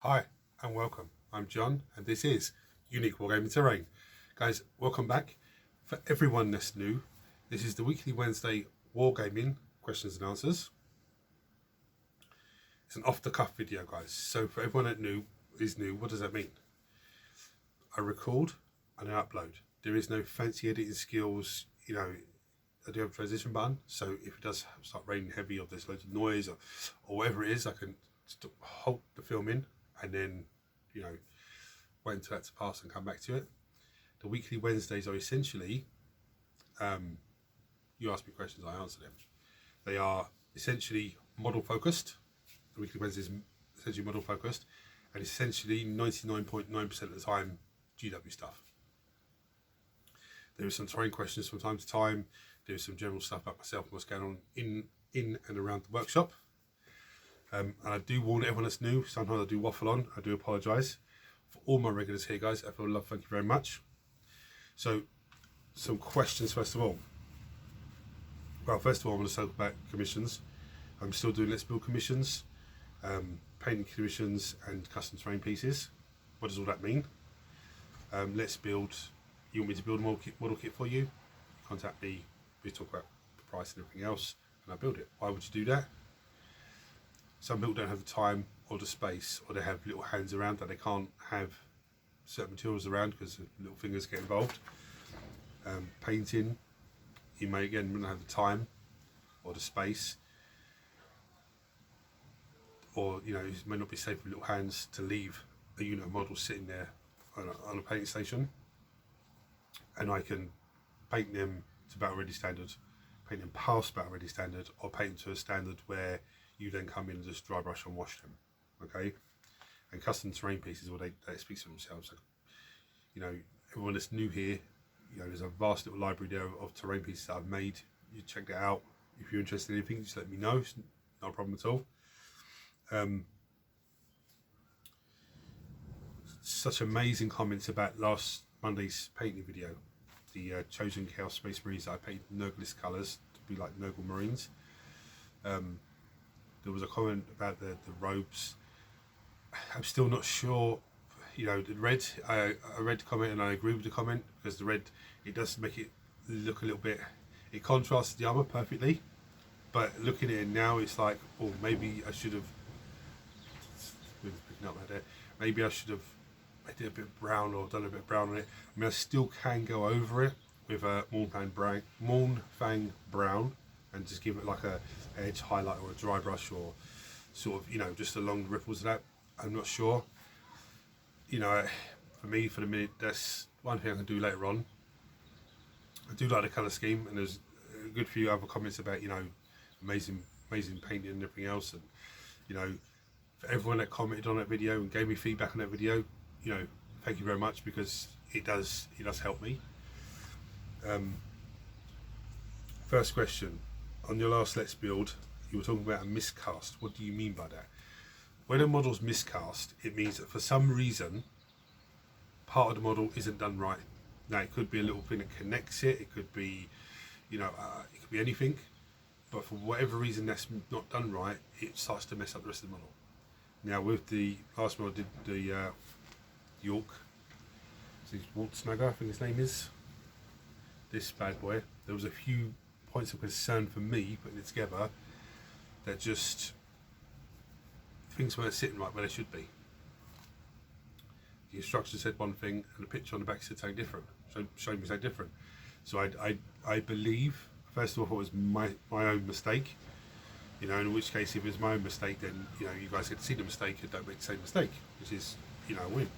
Hi and welcome. I'm John and this is Unique Wargaming Terrain. Guys, welcome back. For everyone that's new, this is the weekly Wednesday Wargaming questions and answers. It's an off-the-cuff video, guys. So for everyone that is new, what does that mean? I record and I upload. There is no fancy editing skills, I do have a transition button, so if it does start raining heavy or there's loads of noise or whatever it is, I can halt the filming and then, wait until that to pass and come back to it. The weekly Wednesdays are essentially, you ask me questions, I answer them. They are essentially model focused. The weekly Wednesdays is essentially model focused, and essentially 99.9% of the time GW stuff. There is some terrain questions from time to time. There is some general stuff about myself and what's going on in and around the workshop. And I do warn everyone that's new, sometimes I do waffle on, I do apologise. For all my regulars here, guys, I feel love, thank you very much. So, some questions first of all. Well, first of all, I want to talk about commissions. I'm still doing Let's Build commissions, painting commissions and custom terrain pieces. What does all that mean? Let's Build, you want me to build a model kit for you? Contact me, we talk about the price and everything else, and I build it. Why would you do that? Some people don't have the time or the space, or they have little hands around that they can't have certain materials around because little fingers get involved. Painting, you may again not have the time or the space, or it may not be safe with little hands to leave a unit of models sitting there on a painting station, and I can paint them to battle ready standard, paint them past battle ready standard, or paint to a standard where you then come in and just dry brush and wash them, okay? And custom terrain pieces, well, they speak for themselves. So, everyone that's new here, there's a vast little library there of terrain pieces that I've made. You check that out. If you're interested in anything, just let me know. It's not a problem at all. Such amazing comments about last Monday's painting video, the Chosen Chaos Space Marines that I painted Nurglis colours to be like Nurgle Marines. There was a comment about the robes. I'm still not sure, the red, I read the comment and I agree with the comment, because the red, it does make it look a little bit, it contrasts the armour perfectly, but looking at it now, it's like, oh, maybe I should have, picking up right there, maybe I should have made it a bit brown or done a bit brown on it. I mean, I still can go over it with a Mournfang Brown, and just give it like a edge highlight or a dry brush, or sort of, just along the ripples of that. I'm not sure. For me, for the minute, that's one thing I can do later on. I do like the colour scheme, and there's a good few other comments about, amazing painting and everything else. And, for everyone that commented on that video and gave me feedback on that video, thank you very much, because it does help me. First question. On your last Let's Build, you were talking about a miscast. What do you mean by that? When a model's miscast, it means that for some reason, part of the model isn't done right. Now, it could be a little thing that connects it. It could be, it could be anything. But for whatever reason that's not done right, it starts to mess up the rest of the model. Now, with the last model, I did the York, Waltznager, I think his name is. This bad boy. There was a few points of concern for me putting it together, that just things weren't sitting right where they should be. The instructions said one thing and the picture on the back said something different, showed me something different. So I believe, first of all, it was my own mistake, in which case, if it was my own mistake, then you guys get to see the mistake and don't make the same mistake, which is a win.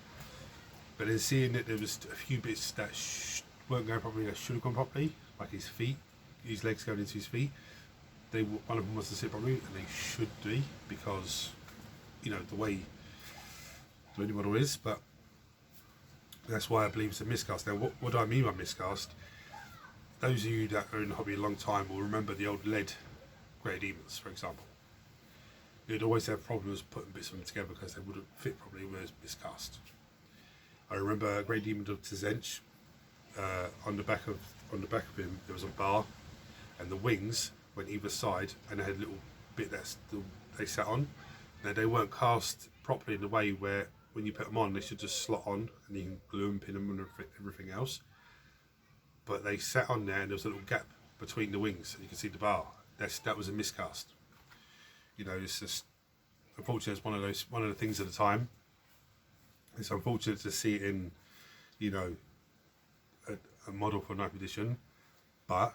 But then seeing that there was a few bits that weren't going properly, that should have gone properly, like his feet, his legs going into his feet, one of them was to sit properly, and they should be, because the way the model is. But that's why I believe it's a miscast. Now, what do I mean by miscast? Those of you that are in the hobby a long time will remember the old lead Grey Demons, for example. You'd always have problems putting bits of them together because they wouldn't fit properly, whereas miscast. I remember a Grey Demon of Tzench, on the back of him there was a bar, and the wings went either side, and they had a little bit that they sat on. Now, they weren't cast properly in the way where when you put them on, they should just slot on and you can glue and pin them and everything else. But they sat on there and there was a little gap between the wings and you can see the bar. That was a miscast. You know, it's just, unfortunately, it's one of the things at the time. It's unfortunate to see it in, you know, a model for 9th edition, but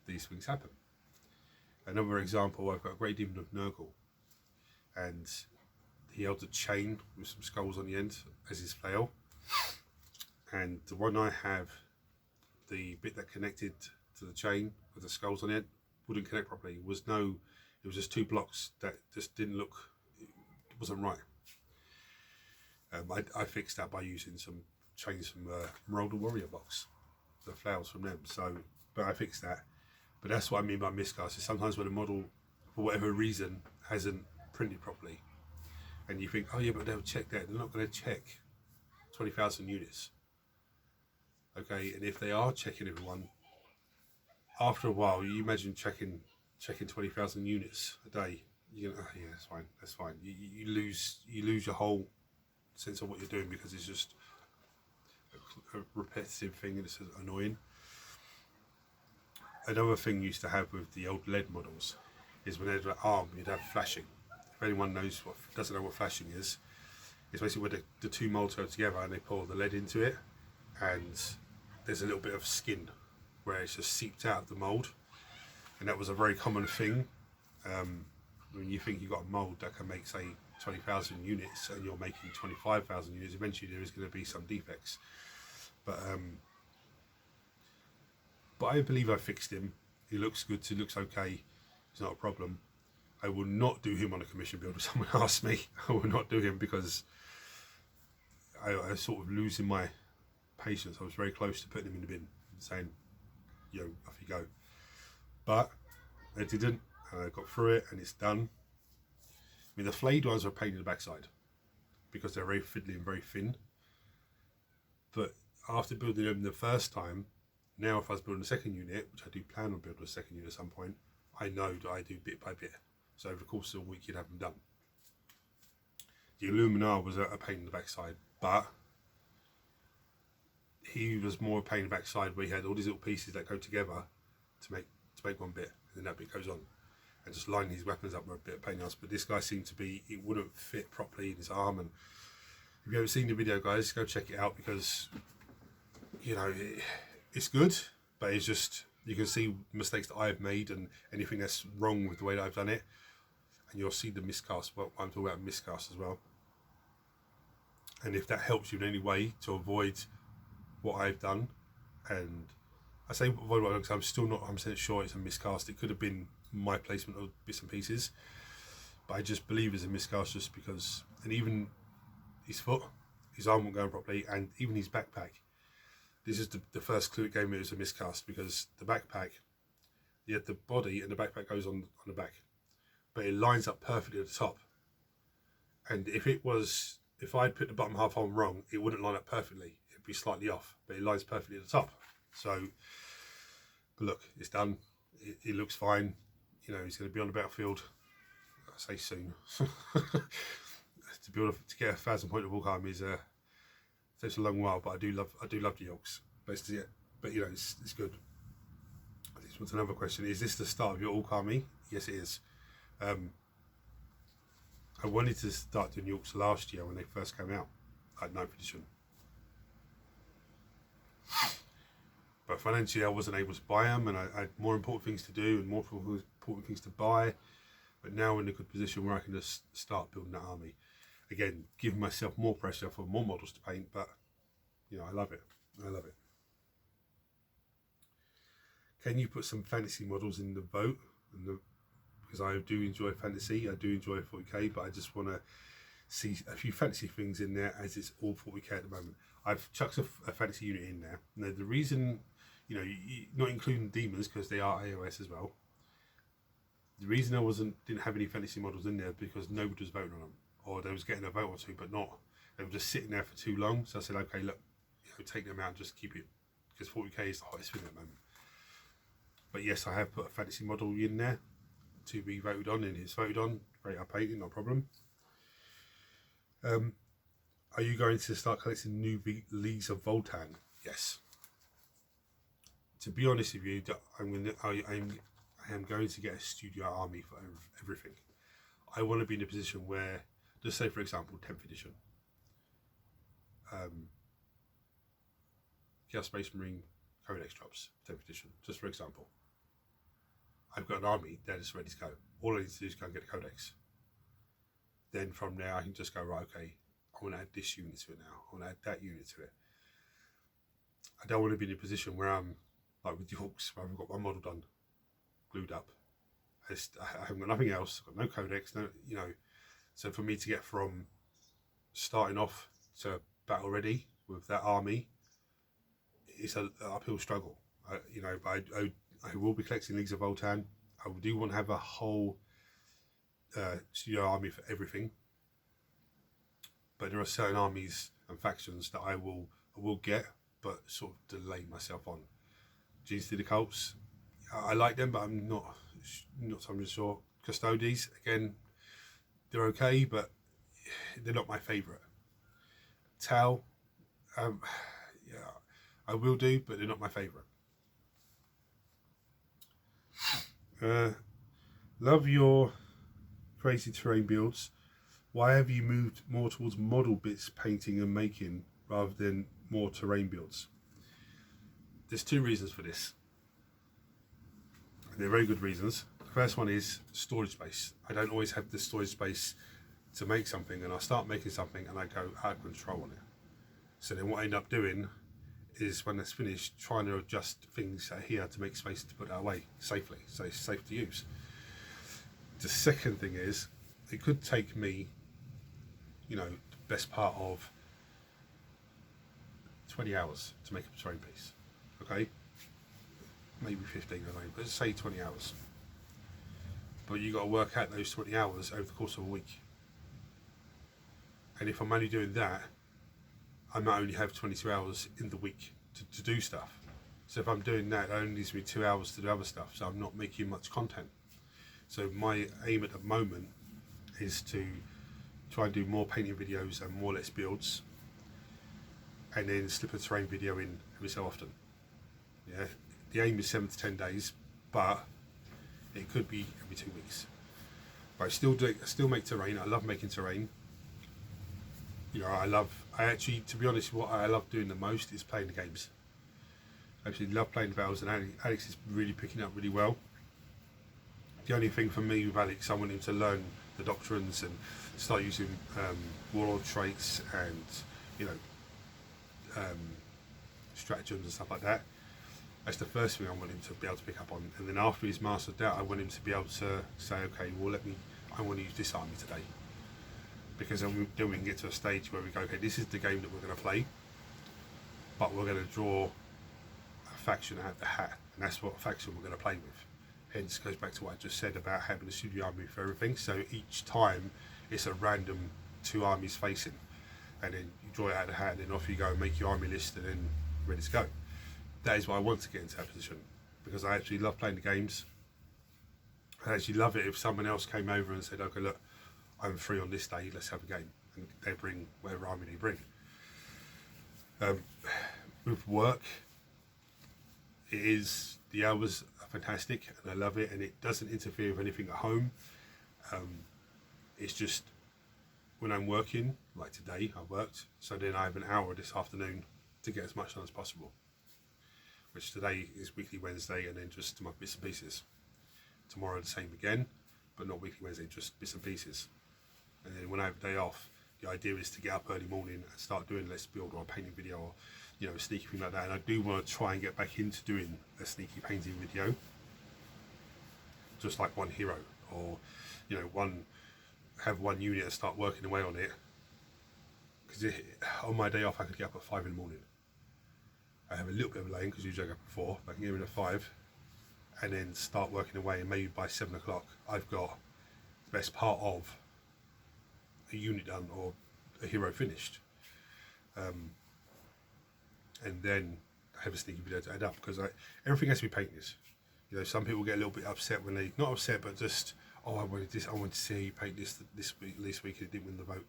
these things happen. Another example, I've got a Grey Demon of Nurgle, and he held a chain with some skulls on the end as his flail, and the one I have, the bit that connected to the chain with the skulls on it wouldn't connect properly. It was just 2 blocks that just didn't look, it wasn't right. I fixed that by using some chains from Marauder Warrior box, the flails from them. So, but I fixed that. But that's what I mean by miscast. Is sometimes when a model, for whatever reason, hasn't printed properly, and you think, oh yeah, but they'll check that. They're not going to check 20,000 units. Okay, and if they are checking everyone, after a while, you imagine checking 20,000 units a day. You go, oh yeah, that's fine. You lose your whole sense of what you're doing because it's just a repetitive thing and it's annoying. Another thing you used to have with the old lead models is when they'd arm, you'd have flashing. If anyone doesn't know what flashing is, it's basically where the 2 molds go together and they pour the lead into it, and there's a little bit of skin where it's just seeped out of the mold, and that was a very common thing. When you think you've got a mold that can make, say, 20,000 units and you're making 25,000 units, eventually there is going to be some defects. But I believe I fixed him. He looks good, he looks okay, it's not a problem. I will not do him on a commission build if someone asks me. I will not do him because I sort of losing my patience. I was very close to putting him in the bin and saying, you know, off you go. But I didn't, and I got through it and it's done. I mean, the flayed ones are a pain in the backside because they're very fiddly and very thin. But after building them the first time, now if I was building a second unit, which I do plan on building a second unit at some point, I know that I do bit by bit. So over the course of a week, you'd have them done. The Illuminar was a pain in the backside, but he was more a pain in the backside where he had all these little pieces that go together to make one bit, and then that bit goes on. And just lining his weapons up were a bit of pain in the ass. But this guy seemed to be, it wouldn't fit properly in his arm. And if you haven't seen the video, guys, go check it out because, you know, it's good, but it's just, you can see mistakes that I've made and anything that's wrong with the way that I've done it. And you'll see the miscast, well, I'm talking about miscast as well. And if that helps you in any way to avoid what I've done, and I say avoid what I've done because I'm still not 100% sure it's a miscast. It could have been my placement of bits and pieces, but I just believe it's a miscast just because, and even his foot, his arm wasn't going properly, and even his backpack. This is the first clue it gave me, it was a miscast because the backpack, you had the body and the backpack goes on the back, but it lines up perfectly at the top. And if I'd put the bottom half on wrong, it wouldn't line up perfectly. It'd be slightly off, but it lines perfectly at the top. So, but look, it's done. It looks fine. You know, he's going to be on the battlefield, I say soon. to get 1,000 point of Wargaming is takes a long while, but I do love the Yorks. Basically, but you know, it's good. This one's another question: is this the start of your Orc army? Yes, it is. I wanted to start doing Yorks last year when they first came out, at 9th edition. But financially I wasn't able to buy them, and I had more important things to do and more important things to buy. But now I'm in a good position where I can just start building that army. Again, giving myself more pressure for more models to paint, but you know, I love it. I love it. Can you put some fantasy models in the vote? Because I do enjoy fantasy, I do enjoy 40k, but I just want to see a few fantasy things in there as it's all 40k at the moment. I've chucked a fantasy unit in there. Now the reason, you know, not including demons because they are AOS as well. The reason I didn't have any fantasy models in there because nobody was voting on them, or they was getting a vote or two, but not. They were just sitting there for too long. So I said, okay, look, you know, take them out and just keep it, because 40k is the hottest thing at the moment. But yes, I have put a fantasy model in there to be voted on, and it's voted on. Great, I painted, no problem. Are you going to start collecting new leagues of Voltan? Yes. To be honest with you, I am going to get a studio army for everything. I want to be in a position where, just say for example, 10th edition. Chaos Space Marine Codex drops, 10th edition, just for example. I've got an army that is ready to go. All I need to do is go and get a Codex. Then from there I can just go, right, okay, I want to add this unit to it now. I want to add that unit to it. I don't want to be in a position where I'm like with the Hawks, where I've got my model done, glued up. I haven't got nothing else. I've got no Codex, no, you know. So for me to get from starting off to battle ready with that army, it's an uphill struggle. You know, but I will be collecting Leagues of Voltan. I do want to have a whole studio army for everything. But there are certain armies and factions that I will get, but sort of delay myself on. Genes to the Cults, I like them, but I'm not 100% sure. Custodes, again, they're okay, but they're not my favourite. Tau, yeah, I will do, but they're not my favourite. Love your crazy terrain builds. Why have you moved more towards model bits painting and making rather than more terrain builds? There's two reasons for this. They're very good reasons. The first one is storage space. I don't always have the storage space to make something, and I start making something and I go out of control on it. So then what I end up doing is, when it's finished, trying to adjust things here to make space to put it away safely, so it's safe to use. The second thing is, it could take me, you know, the best part of 20 hours to make a terrain piece. Okay, maybe 15, I don't know, but say 20 hours. But you got to work out those 20 hours over the course of a week. And if I'm only doing that, I might only have 22 hours in the week to do stuff. So if I'm doing that, it only needs me 2 hours to do other stuff. So I'm not making much content. So my aim at the moment is to try and do more painting videos and more Let's Builds, and then slip a terrain video in every so often. Yeah, the aim is 7 to 10 days, but it could be every 2 weeks. But I still make terrain. I love making terrain. You know, I actually, to be honest, what I love doing the most is playing the games. I actually love playing the battles, and Alex is really picking up really well. The only thing for me with Alex, I want him to learn the doctrines and start using warlord traits and, you know, stratagems and stuff like that. That's the first thing I want him to be able to pick up on. And then after he's mastered that, I want him to be able to say, okay, well, I want to use this army today. Because then we can get to a stage where we go, okay, this is the game that we're going to play, but we're going to draw a faction out of the hat, and that's what faction we're going to play with. Hence goes back to what I just said about having a studio army for everything. So each time it's a random 2 armies facing, and then you draw it out of the hat, and then off you go and make your army list, and then ready to go. That is why I want to get into that position, because I actually love playing the games. I actually love it if someone else came over and said, okay, look, I'm free on this day, let's have a game, and they bring whatever army they bring. With work, the hours are fantastic, and I love it, and it doesn't interfere with anything at home. It's just when I'm working, like today I worked, so then I have an hour this afternoon to get as much done as possible, which today is Weekly Wednesday, and then just my bits and pieces. Tomorrow the same again, but not Weekly Wednesday, just bits and pieces. And then when I have a day off, the idea is to get up early morning and start doing Let's Build or a painting video, or, you know, a sneaky thing like that. And I do want to try and get back into doing a sneaky painting video, just like one hero, or, you know, have one unit and start working away on it. Because on my day off I could get up at 5 in the morning. I have a little bit of a lane because usually I go up at 4, but I can get in at 5 and then start working away, and maybe by 7 o'clock I've got the best part of a unit done or a hero finished. And then I have a sneaky video to add up, because everything has to be painted. You know, some people get a little bit upset when not upset, but just, oh, I wanted this, I wanted to see how you paint this week, and it didn't win the vote.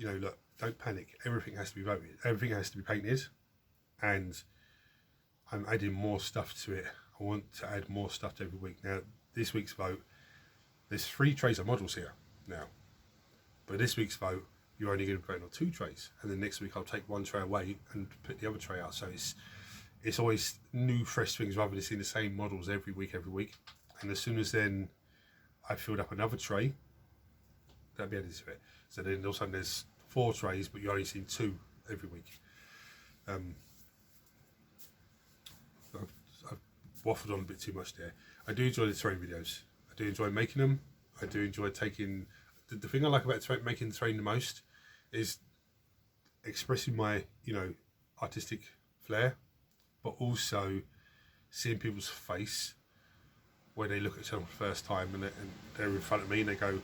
you know, look, don't panic. Everything has to be voted. Everything has to be painted, and I'm adding more stuff to it. I want to add more stuff to every week. Now, this week's vote, there's 3 trays of models here now, but this week's vote, you're only going to be voting on 2 trays, and then next week I'll take 1 tray away and put the other tray out. So it's always new, fresh things rather than seeing the same models every week. And as soon as then I filled up another tray, that'll be added to it. So then all of a sudden there's 4 trays, but you're only seeing 2 every week. I've waffled on a bit too much there. I do enjoy the terrain videos. I do enjoy making them. I do enjoy taking... The thing I like about making the terrain the most is expressing my, you know, artistic flair, but also seeing people's face when they look at something for the first time and they're in front of me and they go,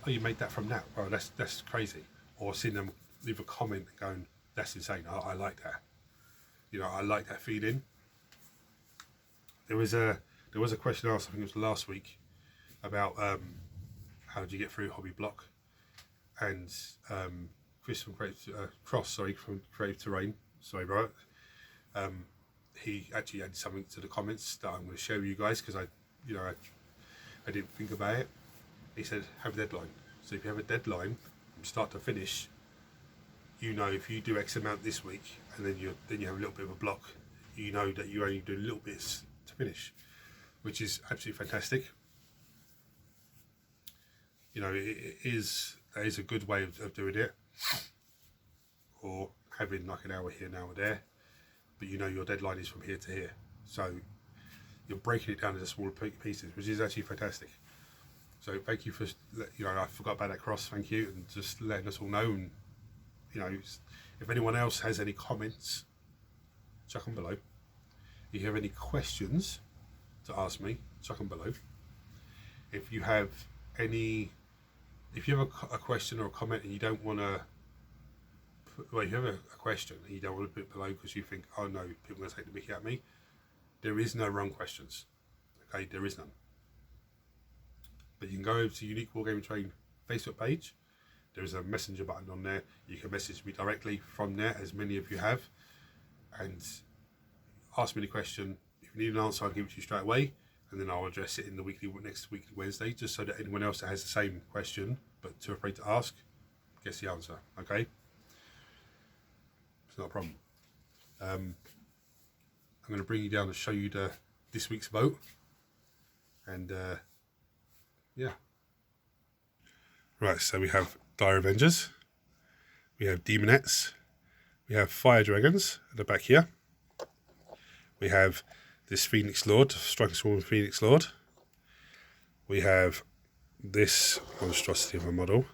oh, you made that from that? Oh, that's crazy. Or seeing them leave a comment going, that's insane, I like that. You know, I like that feeling. There was a question asked, I think it was last week, about how did you get through Hobby Block, and Chris from Creative Terrain, sorry, he actually added something to the comments that I'm going to share with you guys, because I didn't think about it. He said have a deadline. So if you have a deadline from start to finish, you know, if you do X amount this week and then you have a little bit of a block, you know that you only do little bits to finish, which is absolutely fantastic. You know, that is a good way of doing it, or having like an hour here, an hour there, but you know your deadline is from here to here, so you're breaking it down into smaller pieces, which is actually fantastic. So thank you for, you know, I forgot about that, Cross, thank you, and just letting us all know. And you know, if anyone else has any comments, chuck them below. If you have any questions to ask me, chuck them below. If you have a question or a comment and you don't want to, well, if you have a question and you don't want to put it below because you think, oh no, people are going to take the mickey at me, there is no wrong questions. Okay, there is none. But you can go over to Unique Wargaming Train Facebook page. There is a messenger button on there. You can message me directly from there, as many of you have, and ask me the question. If you need an answer, I'll give it to you straight away, and then I'll address it in the next weekly Wednesday, just so that anyone else that has the same question but too afraid to ask gets the answer. Okay, it's not a problem. I'm going to bring you down to show you this week's vote, and yeah. Right, so we have Dire Avengers, we have Demonettes, we have Fire Dragons at the back here, we have this Phoenix Lord, Striking Swarm Phoenix Lord, we have this monstrosity of a model.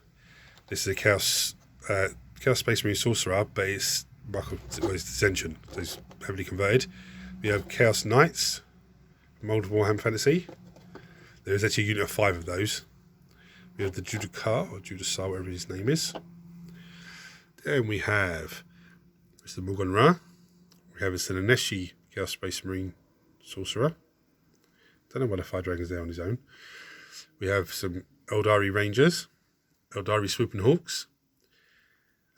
This is a Chaos Space Marine Sorcerer, but it's Ascension, so it's heavily converted. We have Chaos Knights, Mold of Warhammer Fantasy. There is actually a unit of 5 of those. We have the Judakar, or Judasar, whatever his name is. Then we have Mr. Morgan Ra. We have a Sinaneshi Chaos Space Marine Sorcerer. Don't know why the Fire Dragon's there on his own. We have some Eldari Rangers, Eldari Swooping Hawks.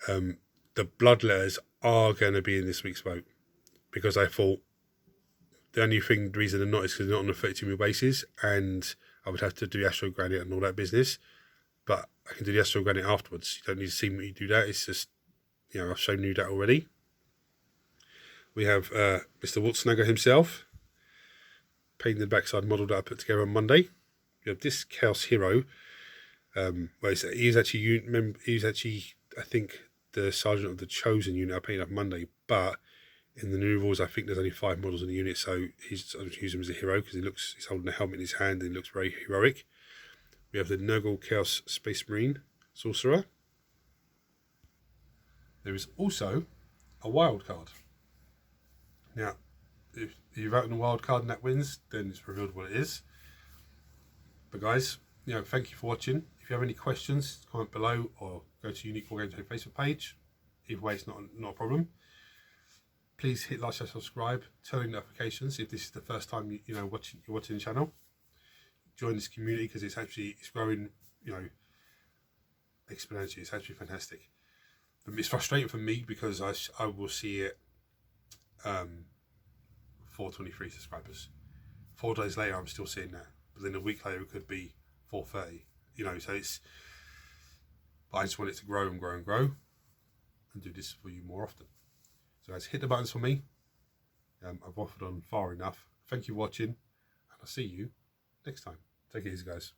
The Bloodletters are going to be in this week's vote, because I thought the reason they're not is because they're not on a 32mm basis, and I would have to do Astro Granite and all that business, but I can do the Astro Granite afterwards. You don't need to see me do that. It's just, you know, I've shown you that already. We have Mr. Waltsnagger himself, painting the backside model that I put together on Monday. We have this Chaos Hero. He's actually, I think, the Sergeant of the Chosen unit I painted up Monday, but in the new rules I think there's only 5 models in the unit, so I just use him as a hero because he's holding a helmet in his hand and he looks very heroic. We have the Nurgle Chaos Space Marine Sorcerer. There is also a wild card. Now, if you vote on a wild card and that wins, then it's revealed what it is. But guys, you know, thank you for watching. If you have any questions, comment below or go to Unique Wargaming Facebook page. Either way, it's not a problem. Please hit like, share, subscribe, turn on notifications if this is the first time you're watching the channel. Join this community because it's growing, you know, exponentially. It's actually fantastic. it's frustrating for me because I will see it 423 subscribers. 4 days later, I'm still seeing that. But then a week later, it could be 430. You know, so it's... But I just want it to grow and grow and grow and do this for you more often. So guys, hit the buttons for me. I've waffled on far enough. Thank you for watching, and I'll see you next time. Take it easy, guys.